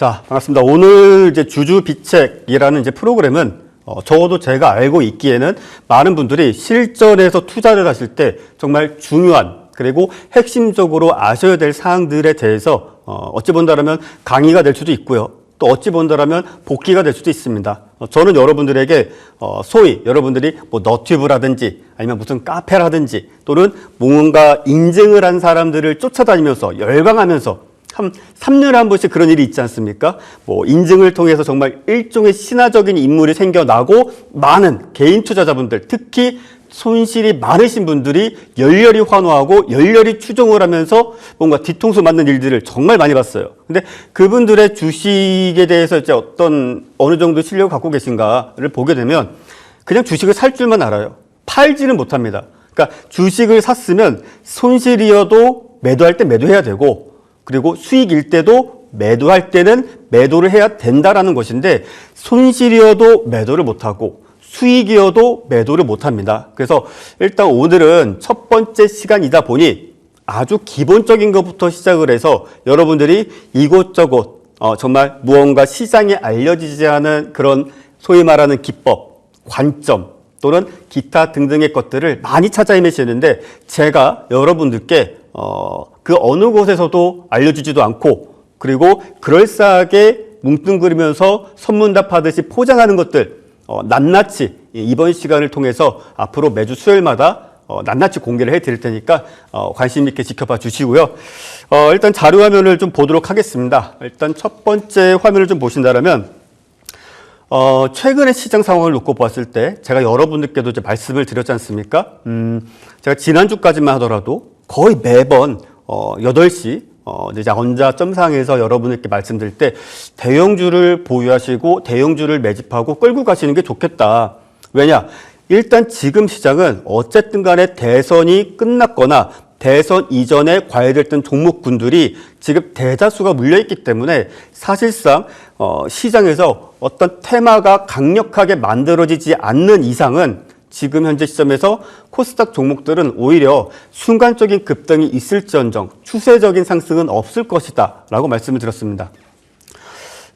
자, 반갑습니다. 오늘 이제 주주비책이라는 이제 프로그램은 적어도 제가 알고 있기에는 많은 분들이 실전에서 투자를 하실 때 정말 중요한 그리고 핵심적으로 아셔야 될 사항들에 대해서 어찌 본다라면 강의가 될 수도 있고요. 또 어찌 본다라면 복귀가 될 수도 있습니다. 저는 여러분들에게 소위 여러분들이 뭐 너튜브라든지 아니면 무슨 카페라든지 또는 뭔가 인증을 한 사람들을 쫓아다니면서 열광하면서 한 3년에 한 번씩 그런 일이 있지 않습니까? 뭐 인증을 통해서 정말 일종의 신화적인 인물이 생겨나고 많은 개인 투자자분들, 특히 손실이 많으신 분들이 열렬히 환호하고 열렬히 추종을 하면서 뭔가 뒤통수 맞는 일들을 정말 많이 봤어요. 근데 그분들의 주식에 대해서 이제 어느 정도 실력을 갖고 계신가를 보게 되면 그냥 주식을 살 줄만 알아요. 팔지는 못합니다. 그러니까 주식을 샀으면 손실이어도 매도할 때 매도해야 되고 그리고 수익일 때도 매도할 때는 매도를 해야 된다라는 것인데 손실이어도 매도를 못하고 수익이어도 매도를 못합니다. 그래서 일단 오늘은 첫 번째 시간이다 보니 아주 기본적인 것부터 시작을 해서 여러분들이 이곳저곳 정말 무언가 시장에 알려지지 않은 그런 소위 말하는 기법, 관점 또는 기타 등등의 것들을 많이 찾아 헤매시는데 제가 여러분들께 그 어느 곳에서도 알려주지도 않고 그리고 그럴싸하게 뭉뚱그리면서 선문답하듯이 포장하는 것들 낱낱이 이번 시간을 통해서 앞으로 매주 수요일마다 낱낱이 공개를 해드릴 테니까 관심 있게 지켜봐 주시고요. 일단 자료 화면을 좀 보도록 하겠습니다. 일단 첫 번째 화면을 좀 보신다면 최근의 시장 상황을 놓고 봤을 때 제가 여러분들께도 이제 말씀을 드렸지 않습니까? 제가 지난주까지만 하더라도 거의 매번 8시 이제 원자점상에서 여러분께 말씀드릴 때 대형주를 보유하시고 대형주를 매집하고 끌고 가시는 게 좋겠다. 왜냐? 일단 지금 시장은 어쨌든 간에 대선이 끝났거나 대선 이전에 과열됐던 종목군들이 지금 대다수가 물려있기 때문에 사실상 시장에서 어떤 테마가 강력하게 만들어지지 않는 이상은 지금 현재 시점에서 코스닥 종목들은 오히려 순간적인 급등이 있을지언정 추세적인 상승은 없을 것이다 라고 말씀을 드렸습니다.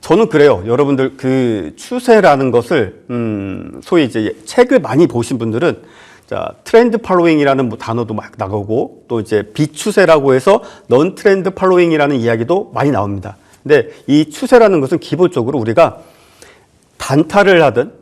저는 그래요. 여러분들 그 추세라는 것을 소위 이제 책을 많이 보신 분들은 자, 트렌드 팔로잉이라는 단어도 막 나오고 또 이제 비추세라고 해서 넌 트렌드 팔로잉이라는 이야기도 많이 나옵니다. 근데 이 추세라는 것은 기본적으로 우리가 단타를 하든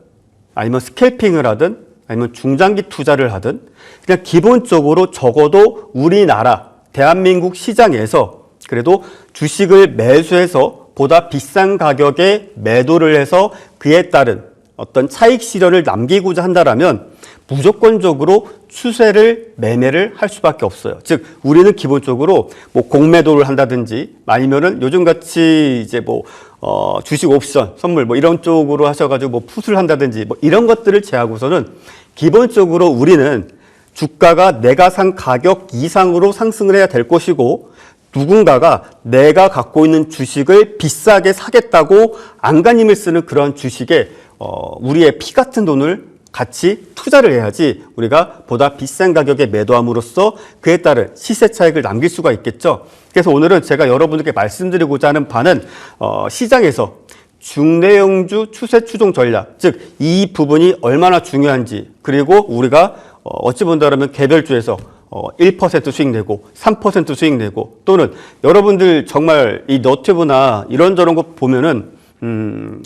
아니면 스캘핑을 하든 아니면 중장기 투자를 하든 그냥 기본적으로 적어도 우리나라 대한민국 시장에서 그래도 주식을 매수해서 보다 비싼 가격에 매도를 해서 그에 따른 어떤 차익 실현을 남기고자 한다라면 무조건적으로 추세를 매매를 할 수밖에 없어요. 즉 우리는 기본적으로 뭐 공매도를 한다든지 아니면은 요즘같이 이제 뭐 주식 옵션 선물 뭐 이런 쪽으로 하셔가지고 뭐 풋을 한다든지 뭐 이런 것들을 제하고서는 기본적으로 우리는 주가가 내가 산 가격 이상으로 상승을 해야 될 것이고 누군가가 내가 갖고 있는 주식을 비싸게 사겠다고 안간힘을 쓰는 그런 주식에 우리의 피 같은 돈을 같이 투자를 해야지 우리가 보다 비싼 가격에 매도함으로써 그에 따른 시세 차익을 남길 수가 있겠죠. 그래서 오늘은 제가 여러분들께 말씀드리고자 하는 바는 시장에서 중대형주 추세 추종 전략, 즉 이 부분이 얼마나 중요한지 그리고 우리가 어찌 본다면 개별주에서 1% 수익 내고 3% 수익 내고 또는 여러분들 정말 이 너튜브나 이런저런 거 보면은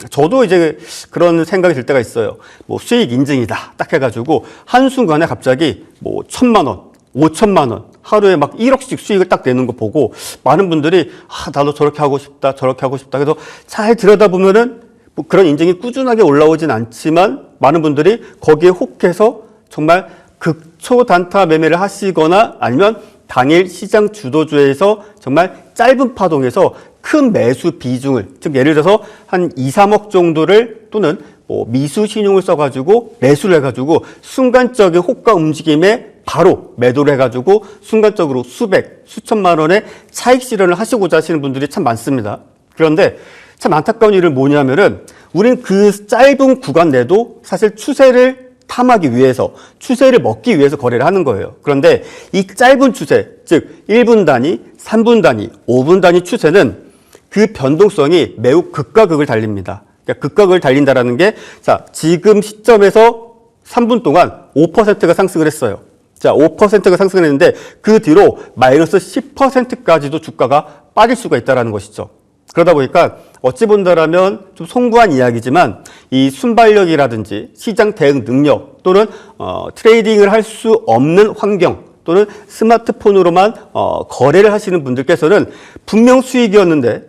저도 이제 그런 생각이 들 때가 있어요. 뭐 수익 인증이다 딱 해가지고 한순간에 갑자기 뭐 1,000만 원, 5천만 원 하루에 막 1억씩 수익을 딱 내는 거 보고 많은 분들이 나도 저렇게 하고 싶다 저렇게 하고 싶다 그래서 잘 들여다보면은 뭐 그런 인증이 꾸준하게 올라오진 않지만 많은 분들이 거기에 혹해서 정말 극초 단타 매매를 하시거나 아니면 당일 시장 주도주에서 정말 짧은 파동에서 큰 매수 비중을 즉 예를 들어서 한 2, 3억 정도를 또는 뭐 미수 신용을 써가지고 매수를 해가지고 순간적인 호가 움직임에 바로 매도를 해가지고 순간적으로 수백, 수천만 원의 차익 실현을 하시고자 하시는 분들이 참 많습니다. 그런데 참 안타까운 일은 뭐냐면은 우린 그 짧은 구간 내도 사실 추세를 탐하기 위해서 추세를 먹기 위해서 거래를 하는 거예요. 그런데 이 짧은 추세, 즉 1분 단위, 3분 단위, 5분 단위 추세는 그 변동성이 매우 극과 극을 달립니다. 그러니까 극과 극을 달린다라는 게, 자, 지금 시점에서 3분 동안 5%가 상승을 했어요. 자, 5%가 상승을 했는데 그 뒤로 마이너스 10%까지도 주가가 빠질 수가 있다는 것이죠. 그러다 보니까 어찌 본다라면 좀 송구한 이야기지만 이 순발력이라든지 시장 대응 능력 또는 트레이딩을 할 수 없는 환경 또는 스마트폰으로만 거래를 하시는 분들께서는 분명 수익이었는데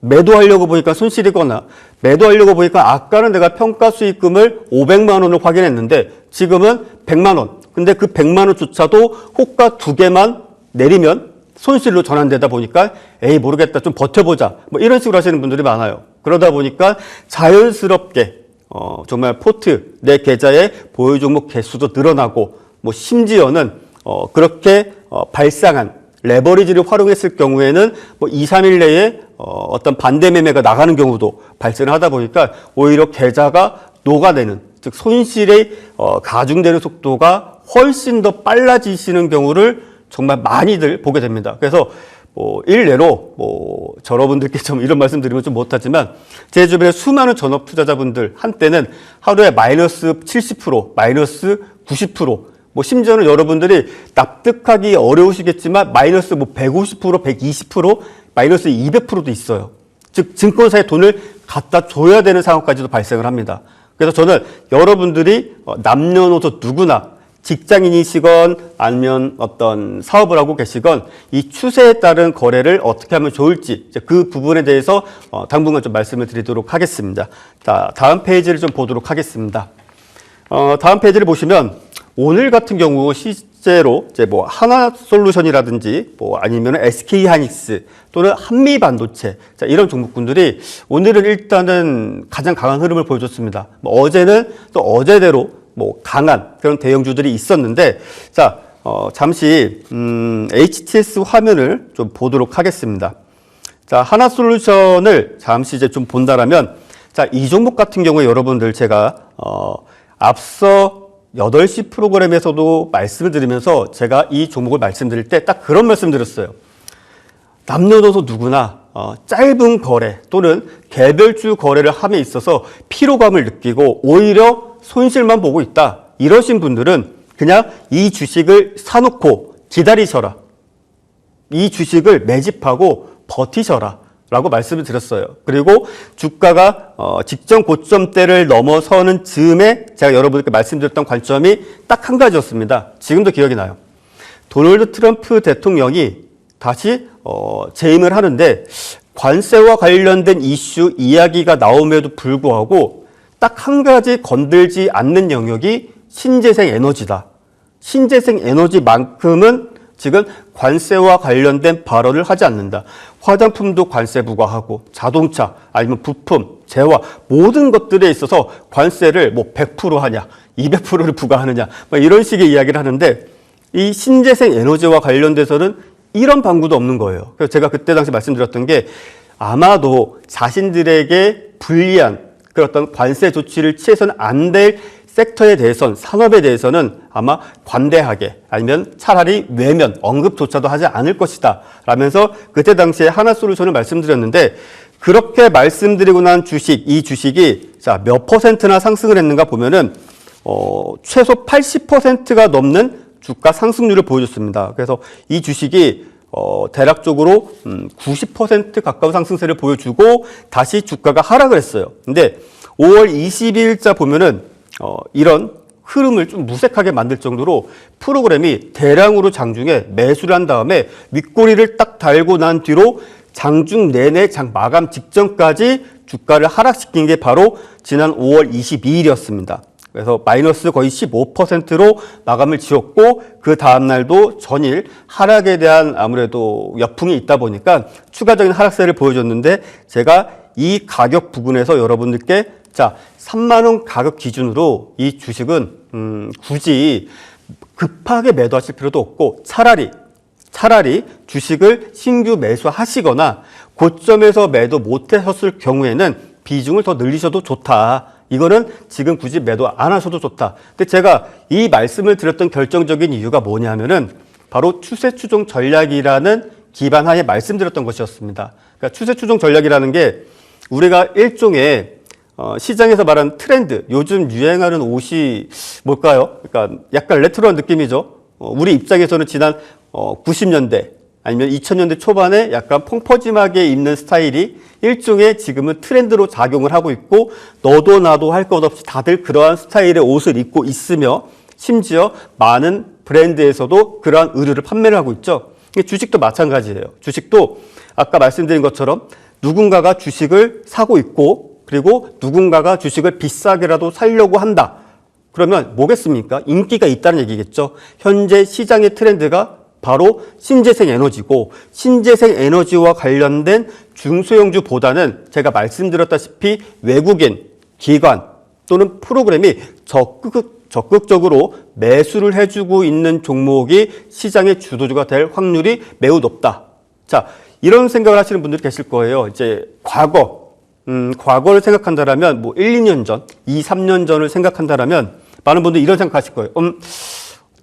매도하려고 보니까 손실이거나 매도하려고 보니까 아까는 내가 평가 수익금을 500만 원을 확인했는데 지금은 100만 원. 근데 그 100만 원조차도 호가 2개만 내리면 손실로 전환되다 보니까 에이 모르겠다 좀 버텨보자 뭐 이런 식으로 하시는 분들이 많아요. 그러다 보니까 자연스럽게 정말 포트 내 계좌의 보유 종목 개수도 늘어나고 뭐 심지어는 그렇게 발생한 레버리지를 활용했을 경우에는 뭐 2, 3일 내에 어떤 반대 매매가 나가는 경우도 발생을 하다 보니까 오히려 계좌가 녹아내는 즉 손실이 가중되는 속도가 훨씬 더 빨라지시는 경우를 정말 많이들 보게 됩니다. 그래서 일례로 여러분들께 좀 이런 말씀 드리면 좀 못하지만 제 주변에 수많은 전업 투자자분들 한때는 하루에 마이너스 70%, 마이너스 90%, 심지어는 여러분들이 납득하기 어려우시겠지만 마이너스 150%, 120%, 마이너스 200%도 있어요. 즉 증권사에 돈을 갖다 줘야 되는 상황까지도 발생을 합니다. 그래서 저는 여러분들이 남녀노소 누구나 직장인이시건 아니면 어떤 사업을 하고 계시건 이 추세에 따른 거래를 어떻게 하면 좋을지 그 부분에 대해서 당분간 좀 말씀을 드리도록 하겠습니다. 자, 다음 페이지를 좀 보도록 하겠습니다. 다음 페이지를 보시면 오늘 같은 경우 실제로 이제 하나솔루션이라든지 아니면 SK하이닉스 또는 한미반도체 자, 이런 종목군들이 오늘은 일단은 가장 강한 흐름을 보여줬습니다. 어제는 또 어제대로 강한 그런 대형주들이 있었는데 자 잠시 HTS 화면을 좀 보도록 하겠습니다. 자 하나솔루션을 잠시 이제 좀 본다라면 자 이 종목 같은 경우에 여러분들 제가 앞서 8시 프로그램에서도 말씀을 드리면서 제가 이 종목을 말씀드릴 때 딱 그런 말씀 드렸어요. 남녀노소 누구나 짧은 거래 또는 개별주 거래를 함에 있어서 피로감을 느끼고 오히려 손실만 보고 있다. 이러신 분들은 그냥 이 주식을 사놓고 기다리셔라. 이 주식을 매집하고 버티셔라. 라고 말씀을 드렸어요. 그리고 주가가 직전 고점대를 넘어서는 즈음에 제가 여러분께 말씀드렸던 관점이 딱 한 가지였습니다. 지금도 기억이 나요. 도널드 트럼프 대통령이 다시 재임을 하는데 관세와 관련된 이슈 이야기가 나옴에도 불구하고 딱 한 가지 건들지 않는 영역이 신재생 에너지다. 신재생 에너지만큼은 지금 관세와 관련된 발언을 하지 않는다. 화장품도 관세 부과하고 자동차 아니면 부품, 재화 모든 것들에 있어서 관세를 100% 하냐, 200%를 부과하느냐 이런 식의 이야기를 하는데 이 신재생 에너지와 관련돼서는 이런 방구도 없는 거예요. 그래서 제가 그때 당시 말씀드렸던 게 아마도 자신들에게 불리한 그런 어떤 관세 조치를 취해서는 안 될 섹터에 대해서는 산업에 대해서는 아마 관대하게 아니면 차라리 외면 언급조차도 하지 않을 것이다 라면서 그때 당시에 하나솔루션을 말씀드렸는데 그렇게 말씀드리고 난 주식 이 주식이 자 몇 퍼센트나 상승을 했는가 보면은 최소 80%가 넘는 주가 상승률을 보여줬습니다. 그래서 이 주식이 대략적으로 90% 가까운 상승세를 보여주고 다시 주가가 하락을 했어요. 근데 5월 22일자 보면은 이런 흐름을 좀 무색하게 만들 정도로 프로그램이 대량으로 장중에 매수를 한 다음에 윗꼬리를 딱 달고 난 뒤로 장중 내내 장 마감 직전까지 주가를 하락시킨 게 바로 지난 5월 22일이었습니다. 그래서 마이너스 거의 15%로 마감을 지었고 그 다음날도 전일 하락에 대한 아무래도 역풍이 있다 보니까 추가적인 하락세를 보여줬는데 제가 이 가격 부분에서 여러분들께 자 3만 원 가격 기준으로 이 주식은 굳이 급하게 매도하실 필요도 없고 차라리 주식을 신규 매수하시거나 고점에서 매도 못하셨을 경우에는 비중을 더 늘리셔도 좋다. 이거는 지금 굳이 매도 안 하셔도 좋다. 근데 제가 이 말씀을 드렸던 결정적인 이유가 뭐냐면은 바로 추세 추종 전략이라는 기반하에 말씀드렸던 것이었습니다. 그러니까 추세 추종 전략이라는 게 우리가 일종의 시장에서 말하는 트렌드, 요즘 유행하는 옷이 뭘까요? 그러니까 약간 레트로한 느낌이죠. 우리 입장에서는 지난 90년대 아니면 2000년대 초반에 약간 펑퍼짐하게 입는 스타일이 일종의 지금은 트렌드로 작용을 하고 있고 너도 나도 할 것 없이 다들 그러한 스타일의 옷을 입고 있으며 심지어 많은 브랜드에서도 그러한 의류를 판매를 하고 있죠. 주식도 마찬가지예요. 주식도 아까 말씀드린 것처럼 누군가가 주식을 사고 있고 그리고 누군가가 주식을 비싸게라도 사려고 한다. 그러면 뭐겠습니까? 인기가 있다는 얘기겠죠. 현재 시장의 트렌드가 바로 신재생 에너지고 신재생 에너지와 관련된 중소형주보다는 제가 말씀드렸다시피 외국인, 기관 또는 프로그램이 적극적으로 매수를 해주고 있는 종목이 시장의 주도주가 될 확률이 매우 높다. 자, 이런 생각을 하시는 분들이 계실 거예요. 이제 과거를 생각한다라면 뭐 1, 2년 전, 2, 3년 전을 생각한다라면 많은 분들이 이런 생각하실 거예요.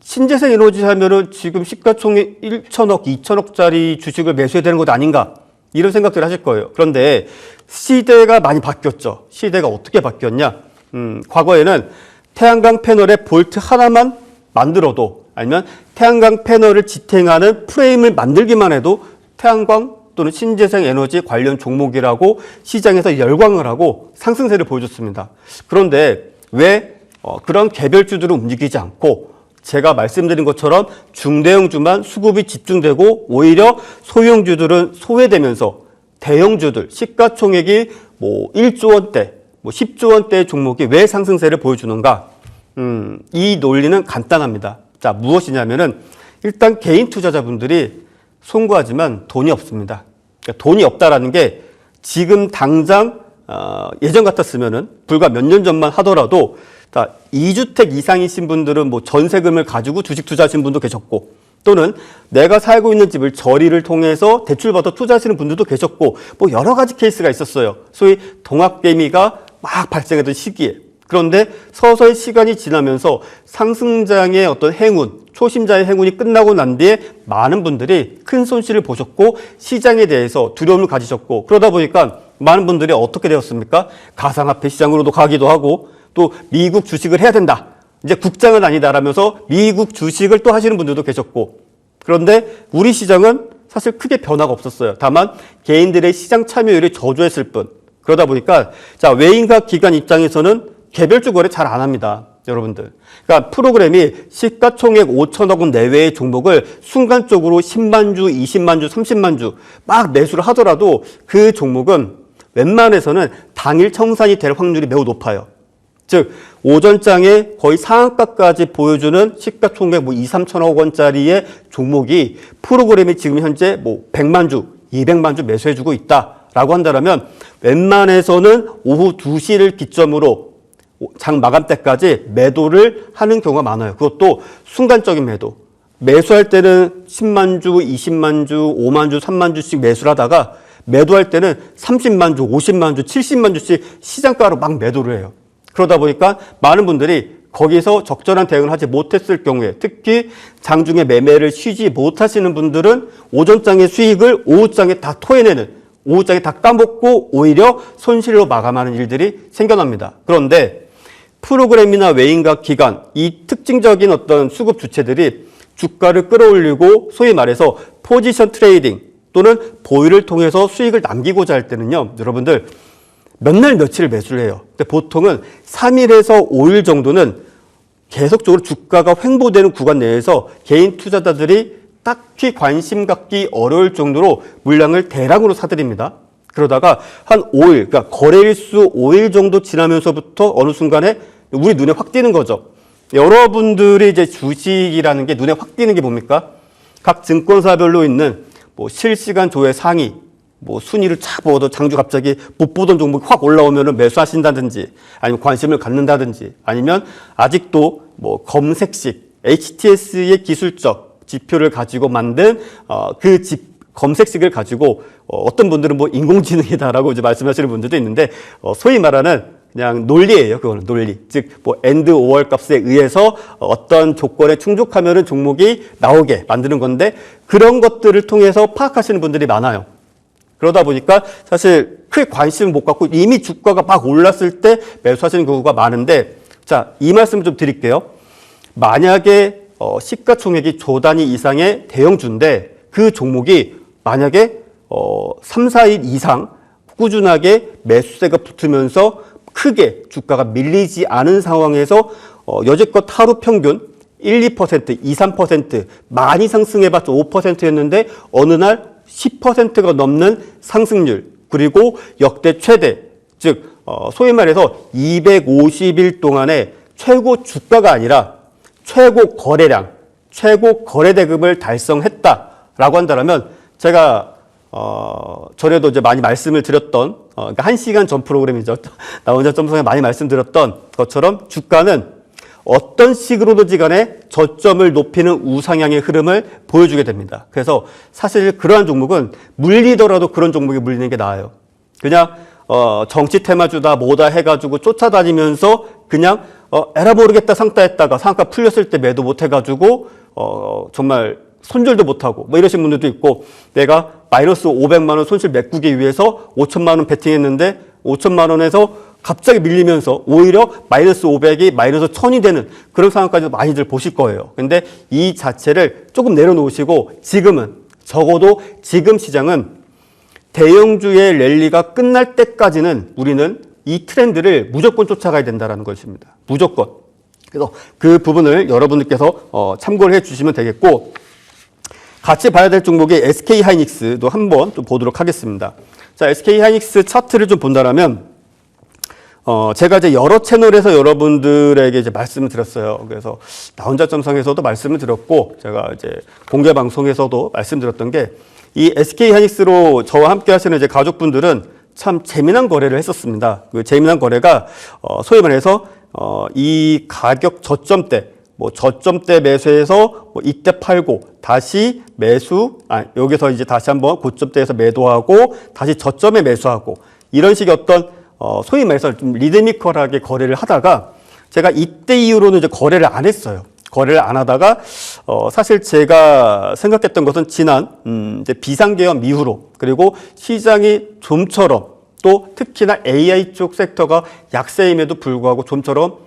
신재생 에너지 하면은 지금 시가총액 1천억, 2천억짜리 주식을 매수해야 되는 것 아닌가? 이런 생각들을 하실 거예요. 그런데 시대가 많이 바뀌었죠. 시대가 어떻게 바뀌었냐? 과거에는 태양광 패널에 볼트 하나만 만들어도 아니면 태양광 패널을 지탱하는 프레임을 만들기만 해도 태양광 또는 신재생 에너지 관련 종목이라고 시장에서 열광을 하고 상승세를 보여줬습니다. 그런데 왜 그런 개별주들은 움직이지 않고 제가 말씀드린 것처럼 중대형주만 수급이 집중되고 오히려 소형주들은 소외되면서 대형주들 시가총액이 뭐 1조 원대, 뭐 10조 원대의 종목이 왜 상승세를 보여주는가? 이 논리는 간단합니다. 자, 무엇이냐면은 일단 개인 투자자분들이 송구하지만 돈이 없습니다. 그러니까 돈이 없다라는 게 지금 당장 예전 같았으면은 불과 몇 년 전만 하더라도 2주택 이상이신 분들은 뭐 전세금을 가지고 주식 투자하신 분도 계셨고 또는 내가 살고 있는 집을 저리를 통해서 대출받아 투자하시는 분들도 계셨고 뭐 여러 가지 케이스가 있었어요. 소위 동학개미가 막 발생하던 시기에. 그런데 서서히 시간이 지나면서 상승장의 어떤 행운, 초심자의 행운이 끝나고 난 뒤에 많은 분들이 큰 손실을 보셨고 시장에 대해서 두려움을 가지셨고 그러다 보니까 많은 분들이 어떻게 되었습니까? 가상화폐 시장으로도 가기도 하고 또 미국 주식을 해야 된다. 이제 국장은 아니다라면서 미국 주식을 또 하시는 분들도 계셨고 그런데 우리 시장은 사실 크게 변화가 없었어요. 다만 개인들의 시장 참여율이 저조했을 뿐. 그러다 보니까 자 외인과 기관 입장에서는 개별주 거래 잘 안 합니다. 여러분들. 그러니까 프로그램이 시가총액 5천억 원 내외의 종목을 순간적으로 10만 주, 20만 주, 30만 주 막 매수를 하더라도 그 종목은 웬만해서는 당일 청산이 될 확률이 매우 높아요. 즉 오전장에 거의 상한가까지 보여주는 시가총액 뭐 2, 3천억 원짜리의 종목이 프로그램이 지금 현재 뭐 100만 주, 200만 주 매수해주고 있다라고 한다면 웬만해서는 오후 2시를 기점으로 장 마감 때까지 매도를 하는 경우가 많아요. 그것도 순간적인 매도. 매수할 때는 10만 주, 20만 주, 5만 주, 3만 주씩 매수를 하다가 매도할 때는 30만 주, 50만 주, 70만 주씩 시장가로 막 매도를 해요. 그러다 보니까 많은 분들이 거기서 적절한 대응을 하지 못했을 경우에 특히 장중에 매매를 쉬지 못하시는 분들은 오전장의 수익을 오후장에 다 토해내는 오후장에 다 까먹고 오히려 손실로 마감하는 일들이 생겨납니다. 그런데 프로그램이나 외인과 기관 이 특징적인 어떤 수급 주체들이 주가를 끌어올리고 소위 말해서 포지션 트레이딩 또는 보유를 통해서 수익을 남기고자 할 때는요. 여러분들 몇 날 며칠을 매수를 해요. 근데 보통은 3일에서 5일 정도는 계속적으로 주가가 횡보되는 구간 내에서 개인 투자자들이 딱히 관심 갖기 어려울 정도로 물량을 대량으로 사들입니다. 그러다가 한 5일, 그러니까 거래일수 5일 정도 지나면서부터 어느 순간에 우리 눈에 확 띄는 거죠. 여러분들이 이제 주식이라는 게 눈에 확 띄는 게 뭡니까? 각 증권사별로 있는 뭐 실시간 조회 상위, 뭐 순위를 쫙 보도 장주 갑자기 못 보던 종목이 확 올라오면은 매수하신다든지 아니면 관심을 갖는다든지 아니면 아직도 뭐 검색식 HTS의 기술적 지표를 가지고 만든 검색식을 가지고 어떤 분들은 뭐 인공지능이다라고 이제 말씀하시는 분들도 있는데 소위 말하는 그냥 논리예요. 그거는 논리. 즉, 뭐, and or 값에 의해서 어떤 조건에 충족하면은 종목이 나오게 만드는 건데 그런 것들을 통해서 파악하시는 분들이 많아요. 그러다 보니까 사실 크게 관심을 못 갖고 이미 주가가 막 올랐을 때 매수하시는 경우가 많은데 자, 이 말씀 좀 드릴게요. 만약에 시가총액이 조 단위 이상의 대형주인데 그 종목이 만약에 3, 4일 이상 꾸준하게 매수세가 붙으면서 크게 주가가 밀리지 않은 상황에서 여지껏 하루 평균 1, 2%, 2, 3% 많이 상승해봤자 5%였는데 어느 날 10%가 넘는 상승률 그리고 역대 최대 즉 소위 말해서 250일 동안의 최고 주가가 아니라 최고 거래량, 최고 거래 대금을 달성했다라고 한다면 제가 전에도 이제 많이 말씀을 드렸던 그러니까 1시간 전 프로그램이죠. 나 혼자 점성에 많이 말씀드렸던 것처럼 주가는 어떤 식으로든지 간에 저점을 높이는 우상향의 흐름을 보여주게 됩니다. 그래서 사실 그러한 종목은 물리더라도 그런 종목에 물리는 게 나아요. 그냥 정치 테마주다 뭐다 해가지고 쫓아다니면서 그냥 에라 모르겠다 상따했다가 상가 풀렸을 때 매도 못 해가지고 정말 손절도 못하고 뭐 이러신 분들도 있고 내가 마이너스 500만 원 손실 메꾸기 위해서 5천만 원 베팅했는데 5천만 원에서 갑자기 밀리면서 오히려 마이너스 500이 마이너스 1000이 되는 그런 상황까지도 많이들 보실 거예요. 근데 이 자체를 조금 내려놓으시고 지금은 적어도 지금 시장은 대형주의 랠리가 끝날 때까지는 우리는 이 트렌드를 무조건 쫓아가야 된다는 것입니다. 무조건. 그래서 그 부분을 여러분들께서 참고를 해 주시면 되겠고 같이 봐야 될 종목이 SK하이닉스도 한번 좀 보도록 하겠습니다. 자, SK하이닉스 차트를 좀 본다라면 제가 이제 여러 채널에서 여러분들에게 이제 말씀을 드렸어요. 그래서 나 혼자 점성에서도 말씀을 드렸고 제가 이제 공개 방송에서도 말씀드렸던 게 이 SK하이닉스로 저와 함께 하시는 이제 가족분들은 참 재미난 거래를 했었습니다. 그 재미난 거래가 소위 말해서 이 가격 저점대 뭐 저점대 매수해서 뭐 이때 팔고 다시 매수 여기서 이제 다시 한번 고점대에서 매도하고 다시 저점에 매수하고 이런 식의 어떤 소위 말해서 좀 리드미컬하게 거래를 하다가 제가 이때 이후로는 이제 거래를 안 했어요. 거래를 안 하다가 사실 제가 생각했던 것은 지난 이제 비상계엄 이후로 그리고 시장이 좀처럼 또 특히나 AI 쪽 섹터가 약세임에도 불구하고 좀처럼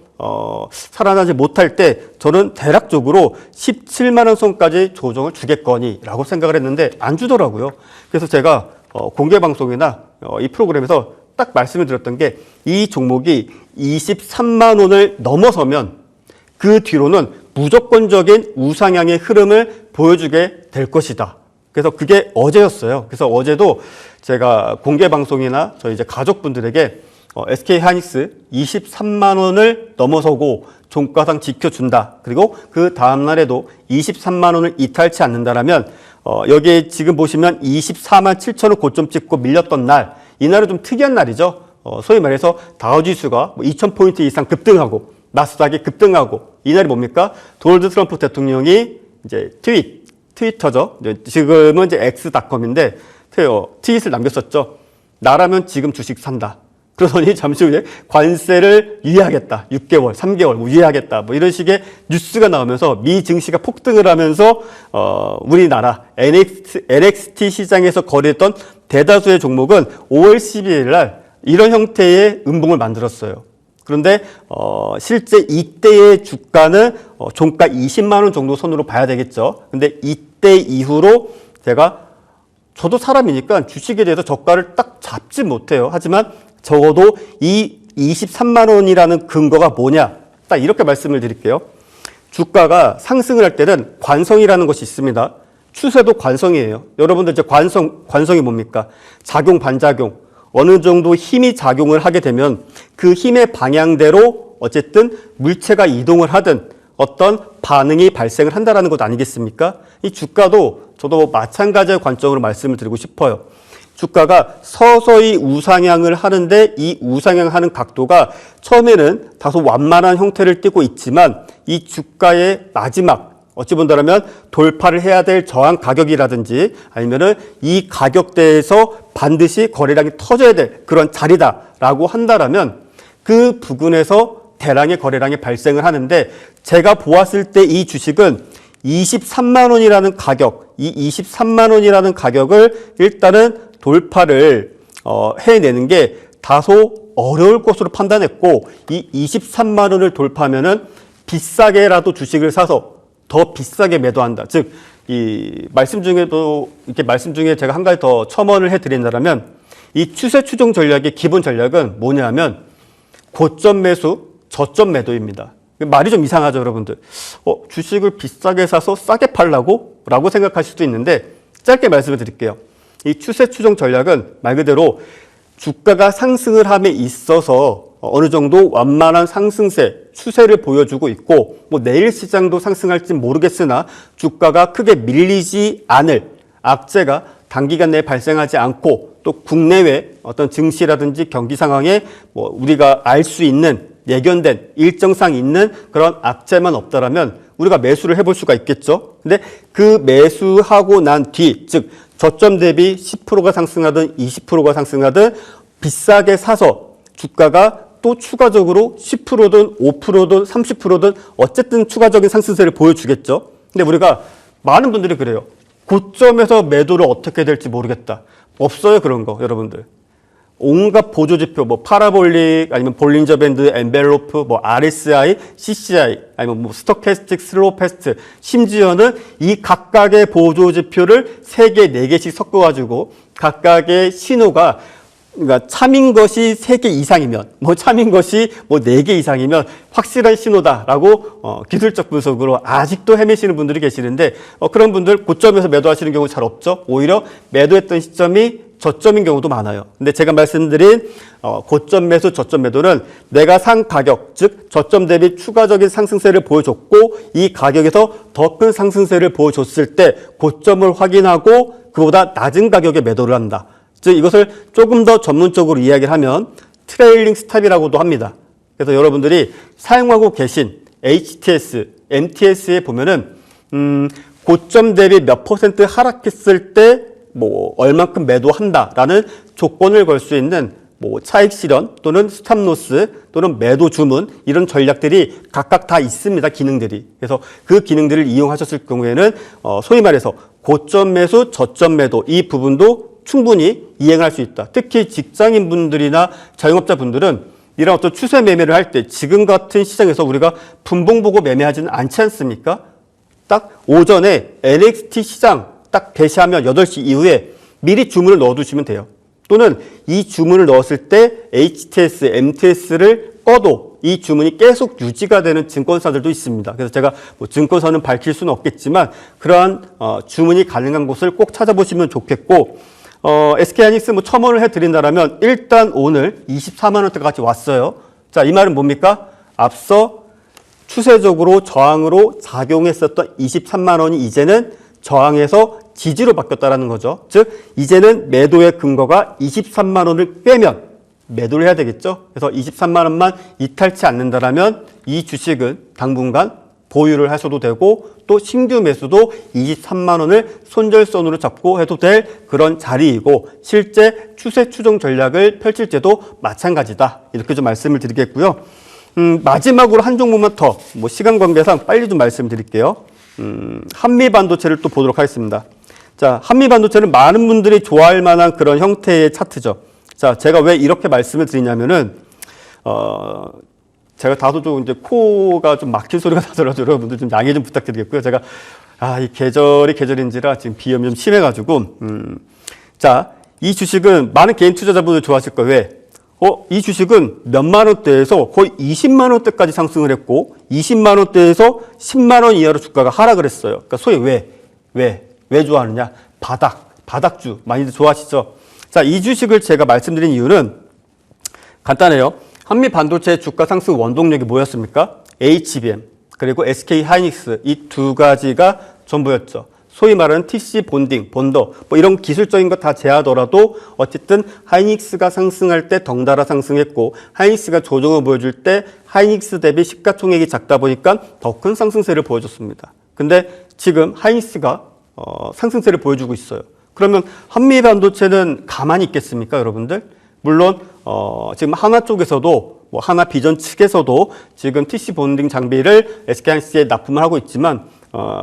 살아나지 못할 때 저는 대략적으로 17만 원 선까지 조정을 주겠거니라고 생각을 했는데 안 주더라고요. 그래서 제가 공개 방송이나 이 프로그램에서 딱 말씀을 드렸던 게 이 종목이 23만 원을 넘어서면 그 뒤로는 무조건적인 우상향의 흐름을 보여주게 될 것이다. 그래서 그게 어제였어요. 그래서 어제도 제가 공개 방송이나 저희 이제 가족분들에게 SK하이닉스 23만 원을 넘어서고 종가상 지켜준다. 그리고 그 다음날에도 23만 원을 이탈치 않는다라면 여기에 지금 보시면 24만 7천 원 고점 찍고 밀렸던 날, 이날은 좀 특이한 날이죠. 소위 말해서 다우지수가 2,000포인트 이상 급등하고 나스닥이 급등하고 이날이 뭡니까? 도널드 트럼프 대통령이 이제 트위터죠. 지금은 이제 X닷컴인데 트윗을 남겼었죠. 나라면 지금 주식 산다. 그러더니 잠시 후에 관세를 유예하겠다. 6개월, 3개월 유예하겠다. 뭐 이런 식의 뉴스가 나오면서 미 증시가 폭등을 하면서 우리나라 NXT 시장에서 거래했던 대다수의 종목은 5월 12일 날 이런 형태의 음봉을 만들었어요. 그런데 실제 이때의 주가는 종가 20만 원 정도 선으로 봐야 되겠죠. 근데 이때 이후로 저도 사람이니까 주식에 대해서 저가를 딱 잡지 못해요. 하지만 적어도 이 23만 원이라는 근거가 뭐냐? 딱 이렇게 말씀을 드릴게요. 주가가 상승을 할 때는 관성이라는 것이 있습니다. 추세도 관성이에요. 여러분들 이제 관성이 뭡니까? 작용, 반작용. 어느 정도 힘이 작용을 하게 되면 그 힘의 방향대로 어쨌든 물체가 이동을 하든 어떤 반응이 발생을 한다는 것 아니겠습니까? 이 주가도 저도 마찬가지의 관점으로 말씀을 드리고 싶어요. 주가가 서서히 우상향을 하는데 이 우상향하는 각도가 처음에는 다소 완만한 형태를 띠고 있지만 이 주가의 마지막 어찌 본다면 돌파를 해야 될 저항 가격이라든지 아니면은 이 가격대에서 반드시 거래량이 터져야 될 그런 자리다라고 한다라면 그 부근에서 대량의 거래량이 발생을 하는데 제가 보았을 때 이 주식은 23만 원이라는 가격, 이 23만 원이라는 가격을 일단은 돌파를 해내는 게 다소 어려울 것으로 판단했고 이 23만 원을 돌파하면은 비싸게라도 주식을 사서 더 비싸게 매도한다. 즉, 이 말씀 중에도 이렇게 말씀 중에 제가 한 가지 더 첨언을 해드린다면 이 추세 추종 전략의 기본 전략은 뭐냐면 고점 매수, 저점 매도입니다. 말이 좀 이상하죠, 여러분들. 주식을 비싸게 사서 싸게 팔라고? 라고 생각하실 수도 있는데 짧게 말씀을 드릴게요. 이 추세 추종 전략은 말 그대로 주가가 상승을 함에 있어서 어느 정도 완만한 상승세, 추세를 보여주고 있고 뭐 내일 시장도 상승할지 모르겠으나 주가가 크게 밀리지 않을 악재가 단기간 내에 발생하지 않고 또 국내외 어떤 증시라든지 경기 상황에 뭐 우리가 알 수 있는 예견된 일정상 있는 그런 악재만 없다라면 우리가 매수를 해볼 수가 있겠죠. 근데 그 매수하고 난 뒤, 즉 저점 대비 10%가 상승하든 20%가 상승하든 비싸게 사서 주가가 또 추가적으로 10%든 5%든 30%든 어쨌든 추가적인 상승세를 보여주겠죠. 근데 우리가 많은 분들이 그래요. 고점에서 매도를 어떻게 될지 모르겠다. 없어요, 그런 거, 여러분들. 온갖 보조지표, 뭐 파라볼릭, 아니면 볼린저 밴드, 엔벨로프, 뭐 RSI, CCI, 아니면 뭐 스토캐스틱, 슬로우 패스트, 심지어는 이 각각의 보조지표를 3개, 4개씩 섞어가지고 각각의 신호가 그러니까 참인 것이 3개 이상이면, 뭐 참인 것이 뭐 4개 이상이면 확실한 신호다라고 기술적 분석으로 아직도 헤매시는 분들이 계시는데 그런 분들 고점에서 매도하시는 경우 잘 없죠. 오히려 매도했던 시점이 저점인 경우도 많아요. 근데 제가 말씀드린 고점 매수, 저점 매도는 내가 산 가격, 즉 저점 대비 추가적인 상승세를 보여줬고 이 가격에서 더 큰 상승세를 보여줬을 때 고점을 확인하고 그보다 낮은 가격에 매도를 한다. 즉 이것을 조금 더 전문적으로 이야기를 하면 트레일링 스탑이라고도 합니다. 그래서 여러분들이 사용하고 계신 HTS, MTS에 보면은 고점 대비 몇 % 하락했을 때 뭐 얼만큼 매도한다라는 조건을 걸 수 있는 뭐 차익 실현 또는 스탑로스 또는 매도 주문 이런 전략들이 각각 다 있습니다. 기능들이. 그래서 그 기능들을 이용하셨을 경우에는 소위 말해서 고점 매수, 저점 매도 이 부분도 충분히 이행할 수 있다. 특히 직장인 분들이나 자영업자 분들은 이런 어떤 추세 매매를 할 때 지금 같은 시장에서 우리가 분봉 보고 매매하지는 않지 않습니까? 딱 오전에 NXT 시장 딱 개시하면 8시 이후에 미리 주문을 넣어두시면 돼요. 또는 이 주문을 넣었을 때 HTS, MTS를 꺼도 이 주문이 계속 유지가 되는 증권사들도 있습니다. 그래서 제가 뭐 증권사는 밝힐 수는 없겠지만 그러한 주문이 가능한 곳을 꼭 찾아보시면 좋겠고 SK하이닉스 뭐 첨언을 해드린다면 일단 오늘 24만 원대까지 왔어요. 자, 이 말은 뭡니까? 앞서 추세적으로 저항으로 작용했었던 23만 원이 이제는 저항에서 지지로 바뀌었다는 거죠. 즉 이제는 매도의 근거가 23만 원을 빼면 매도를 해야 되겠죠. 그래서 23만 원만 이탈치 않는다라면 이 주식은 당분간 보유를 하셔도 되고 또 신규 매수도 23만 원을 손절선으로 잡고 해도 될 그런 자리이고 실제 추세 추종 전략을 펼칠 때도 마찬가지다. 이렇게 좀 말씀을 드리겠고요. 마지막으로 한 종목만 더 뭐 시간 관계상 빨리 좀 말씀드릴게요. 한미 반도체를 또 보도록 하겠습니다. 자, 한미 반도체는 많은 분들이 좋아할 만한 그런 형태의 차트죠. 자, 제가 왜 이렇게 말씀을 드리냐면은 제가 다소 좀 이제 코가 좀 막힌 소리가 나더라도 여러분들 좀 양해 좀 부탁드리겠고요. 제가 이 계절이 계절인지라 지금 비염이 좀 심해가지고 자, 이 주식은 많은 개인 투자자분들 좋아하실 거예요. 왜? 이 주식은 몇만 원대에서 거의 20만 원대까지 상승을 했고 20만 원대에서 10만 원 이하로 주가가 하락을 했어요. 그러니까 소위 왜 좋아하느냐? 바닥주 많이들 좋아하시죠? 자, 이 주식을 제가 말씀드린 이유는 간단해요. 한미 반도체 주가 상승 원동력이 뭐였습니까? HBM 그리고 SK하이닉스 이 두 가지가 전부였죠. 소위 말하는 TC 본딩, 본더 뭐 이런 기술적인 거 다 제하더라도 어쨌든 하이닉스가 상승할 때 덩달아 상승했고 하이닉스가 조정을 보여줄 때 하이닉스 대비 시가총액이 작다 보니까 더 큰 상승세를 보여줬습니다. 근데 지금 하이닉스가 상승세를 보여주고 있어요. 그러면 한미 반도체는 가만히 있겠습니까, 여러분들? 물론 지금 하나 쪽에서도 뭐 하나 비전 측에서도 지금 TC 본딩 장비를 SK하이닉스에 납품을 하고 있지만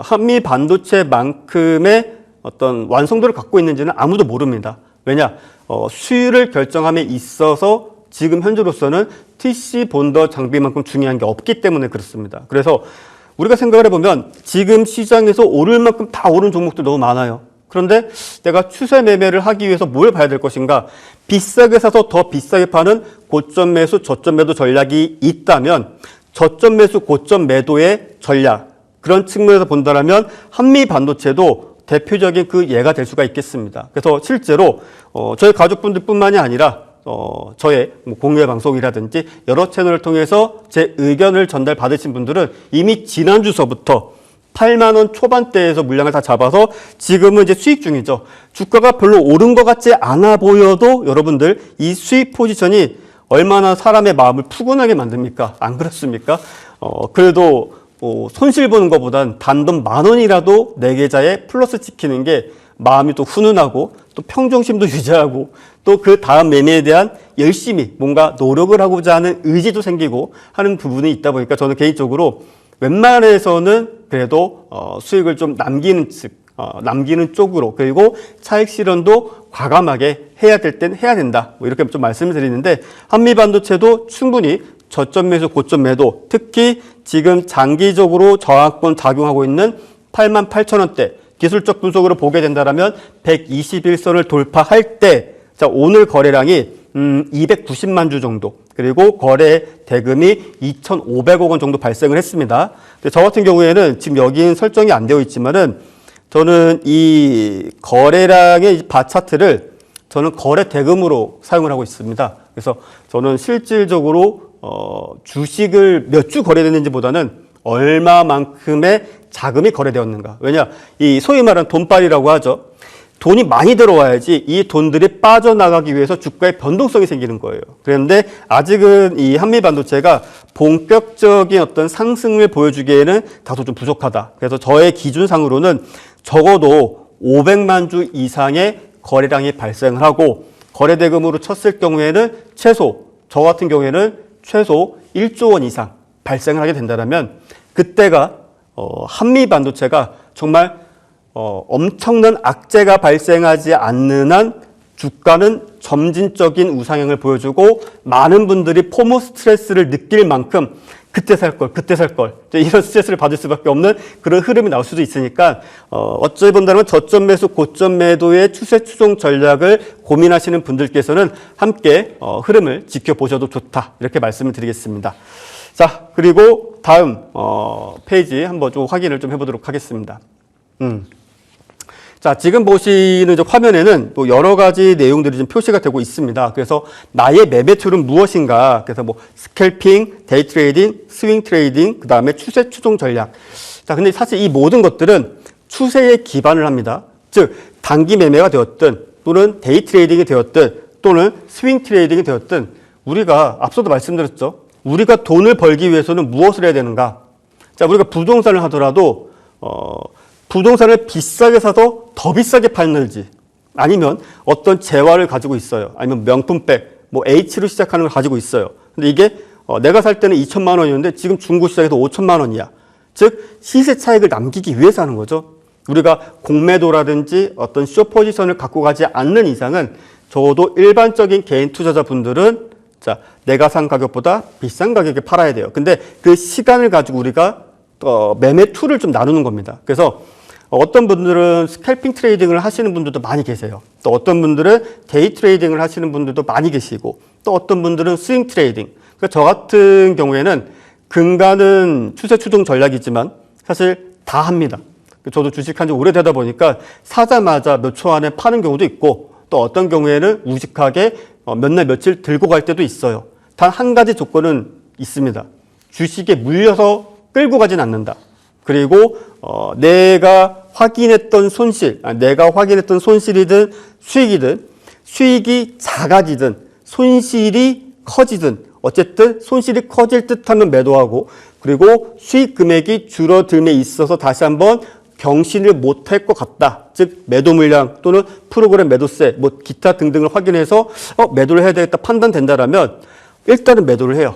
한미 반도체만큼의 어떤 완성도를 갖고 있는지는 아무도 모릅니다. 왜냐? 수율을 결정함에 있어서 지금 현재로서는 TC 본더 장비만큼 중요한 게 없기 때문에 그렇습니다. 그래서 우리가 생각을 해보면 지금 시장에서 오를 만큼 다 오른 종목도 너무 많아요. 그런데 내가 추세 매매를 하기 위해서 뭘 봐야 될 것인가? 비싸게 사서 더 비싸게 파는 고점 매수, 저점 매도 전략이 있다면 저점 매수, 고점 매도의 전략, 그런 측면에서 본다면 한미 반도체도 대표적인 그 예가 될 수가 있겠습니다. 그래서 실제로 저희 가족분들뿐만이 아니라 저의 공유의 방송이라든지 여러 채널을 통해서 제 의견을 전달받으신 분들은 이미 지난주서부터 8만 원 초반대에서 물량을 다 잡아서 지금은 이제 수익 중이죠. 주가가 별로 오른 것 같지 않아 보여도 여러분들 이 수익 포지션이 얼마나 사람의 마음을 푸근하게 만듭니까? 안 그렇습니까? 그래도 손실 보는 것보단 단돈 10,000원이라도 내 계좌에 플러스 지키는 게 마음이 또 훈훈하고 또 평정심도 유지하고 또 그 다음 매매에 대한 열심히 뭔가 노력을 하고자 하는 의지도 생기고 하는 부분이 있다 보니까 저는 개인적으로 웬만해서는 그래도 수익을 좀 남기는 쪽으로, 그리고 차익 실현도 과감하게 해야 될 땐 해야 된다. 뭐 이렇게 좀 말씀을 드리는데 한미 반도체도 충분히 저점 매수, 고점 매도, 특히 지금 장기적으로 저항권 작용하고 있는 88,000원대 기술적 분석으로 보게 된다면 121선을 돌파할 때, 자, 오늘 거래량이 290만 주 정도, 그리고 거래 대금이 2,500억 원 정도 발생을 했습니다. 근데 저 같은 경우에는 지금 여기는 설정이 안 되어 있지만은 저는 이 거래량의 바 차트를 저는 거래 대금으로 사용을 하고 있습니다. 그래서 저는 실질적으로 주식을 몇 주 거래됐는지보다는 얼마만큼의 자금이 거래되었는가. 왜냐, 이 소위 말하는 돈빨이라고 하죠. 돈이 많이 들어와야지 이 돈들이 빠져나가기 위해서 주가의 변동성이 생기는 거예요. 그런데 아직은 이 한미 반도체가 본격적인 어떤 상승을 보여주기에는 다소 좀 부족하다. 그래서 저의 기준상으로는 적어도 500만 주 이상의 거래량이 발생을 하고 거래 대금으로 쳤을 경우에는 저 같은 경우에는 최소 1조 원 이상 발생을 하게 된다면 그때가 한미 반도체가 정말 엄청난 악재가 발생하지 않는 한 주가는 점진적인 우상향을 보여주고 많은 분들이 포모 스트레스를 느낄 만큼 그때 살 걸 이런 스트레스를 받을 수밖에 없는 그런 흐름이 나올 수도 있으니까 어찌 본다면 저점 매수, 고점 매도의 추세 추종 전략을 고민하시는 분들께서는 함께 흐름을 지켜보셔도 좋다, 이렇게 말씀을 드리겠습니다. 자, 그리고 다음 페이지 한번 좀 확인을 좀 해보도록 하겠습니다. 자, 지금 보시는 화면에는 또 여러 가지 내용들이 좀 표시가 되고 있습니다. 그래서 나의 매매 툴은 무엇인가? 그래서 뭐 스캘핑, 데이 트레이딩, 스윙 트레이딩, 그 다음에 추세 추종 전략. 자, 근데 사실 이 모든 것들은 추세에 기반을 합니다. 즉, 단기 매매가 되었든 또는 데이 트레이딩이 되었든 또는 스윙 트레이딩이 되었든 우리가 앞서도 말씀드렸죠. 우리가 돈을 벌기 위해서는 무엇을 해야 되는가? 자, 우리가 부동산을 하더라도 부동산을 비싸게 사서 더 비싸게 팔는지, 아니면 어떤 재화를 가지고 있어요. 아니면 명품백, 뭐 H로 시작하는 걸 가지고 있어요. 근데 이게 내가 살 때는 2천만 원이었는데 지금 중고 시장에서 5천만 원이야. 즉 시세 차익을 남기기 위해서 하는 거죠. 우리가 공매도라든지 어떤 숏 포지션을 갖고 가지 않는 이상은 적어도 일반적인 개인 투자자분들은 자, 내가 산 가격보다 비싼 가격에 팔아야 돼요. 근데 그 시간을 가지고 우리가 매매 툴을 좀 나누는 겁니다. 그래서 어떤 분들은 스캘핑 트레이딩을 하시는 분들도 많이 계세요. 또 어떤 분들은 데이 트레이딩을 하시는 분들도 많이 계시고, 또 어떤 분들은 스윙 트레이딩. 그러니까 저 같은 경우에는 근간은 추세 추종 전략이지만 사실 다 합니다. 저도 주식한 지 오래되다 보니까 사자마자 몇 초 안에 파는 경우도 있고, 또 어떤 경우에는 우직하게 몇 날 며칠 들고 갈 때도 있어요. 단 한 가지 조건은 있습니다. 주식에 물려서 끌고 가진 않는다. 그리고 내가 확인했던 손실이든 수익이든, 수익이 작아지든 손실이 커지든 어쨌든 손실이 커질 듯하면 매도하고, 그리고 수익 금액이 줄어듦에 있어서 다시 한번 경신을 못할 것 같다. 즉 매도 물량 또는 프로그램 매도세, 뭐 기타 등등을 확인해서 매도를 해야 되겠다 판단된다라면 일단은 매도를 해요.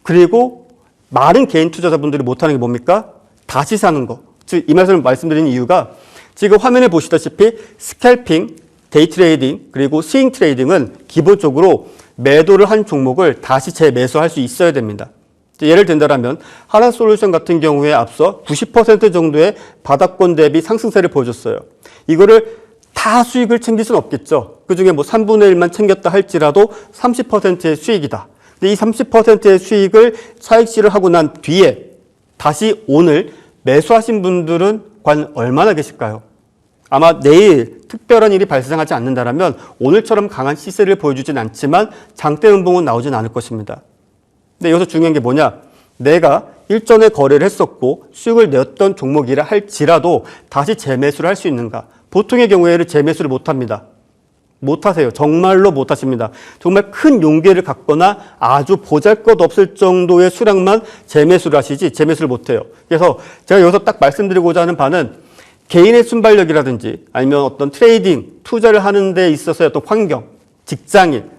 그리고 많은 개인 투자자분들이 못하는 게 뭡니까? 다시 사는 거. 즉, 이 말씀을 말씀드린 이유가 지금 화면에 보시다시피 스캘핑, 데이 트레이딩, 그리고 스윙 트레이딩은 기본적으로 매도를 한 종목을 다시 재매수할 수 있어야 됩니다. 예를 든다면 하나솔루션 같은 경우에 앞서 90% 정도의 바닥권 대비 상승세를 보여줬어요. 이거를 다 수익을 챙길 수는 없겠죠. 그중에 뭐 3분의 1만 챙겼다 할지라도 30%의 수익이다. 근데 이 30%의 수익을 차익실을 하고 난 뒤에 다시 오늘 매수하신 분들은 과연 얼마나 계실까요? 아마 내일 특별한 일이 발생하지 않는다면 오늘처럼 강한 시세를 보여주진 않지만 장대 음봉은 나오진 않을 것입니다. 근데 여기서 중요한 게 뭐냐? 내가 일전에 거래를 했었고 수익을 냈던 종목이라 할지라도 다시 재매수를 할 수 있는가? 보통의 경우에는 재매수를 못합니다. 못하세요. 정말로 못하십니다. 정말 큰 용기를 갖거나 아주 보잘것없을 정도의 수량만 재매수를 하시지 재매수를 못해요. 그래서 제가 여기서 딱 말씀드리고자 하는 바는 개인의 순발력이라든지 아니면 어떤 트레이딩, 투자를 하는 데 있어서의 어떤 환경, 직장인,